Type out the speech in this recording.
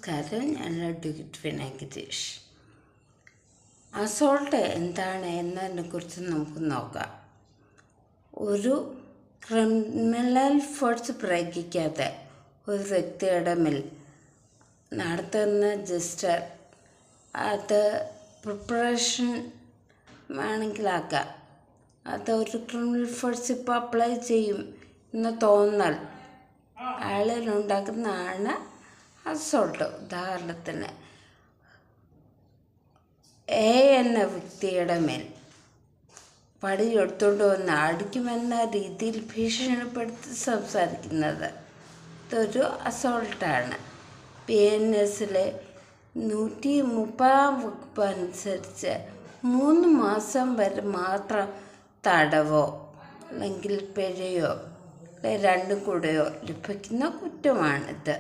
നമസ്കാരം, ഞാൻ അഡ്വക്കേറ്റ് വിനയ ഗിരീഷ്. അസോൾട്ട് എന്താണ് എന്നതിനെക്കുറിച്ച് നമുക്ക് നോക്കാം. ഒരു ക്രിമിനൽ ഫോഴ്സ് പ്രയോഗിക്കാതെ ഒരു വ്യക്തിയുടെ മേൽ നടത്തുന്ന രജിസ്റ്റർ അത് പ്രിപ്പറേഷൻ വേണമെങ്കിലാക്കാം. അതൊരു ക്രിമിനൽ ഫോഴ്സ് ഇപ്പോൾ അപ്ലൈ ചെയ്യും എന്ന് തോന്നൽ അയാളിലുണ്ടാക്കുന്നതാണ് അസോൾട്ട്. ഉദാഹരണത്തിന് എ എന്ന വ്യക്തിയുടെ മേൽ പടി എടുത്തുകൊണ്ട് വന്ന് അടിക്കുമെന്ന രീതിയിൽ ഭീഷണിപ്പെടുത്തി സംസാരിക്കുന്നത് ഇതൊരു അസോൾട്ടാണ്. PNSലെ 130 വകുപ്പ് അനുസരിച്ച് 3 മാസം വരെ മാത്രം തടവോ അല്ലെങ്കിൽ പിഴയോ രണ്ടും കൂടെയോ ലഭിക്കുന്ന കുറ്റമാണിത്.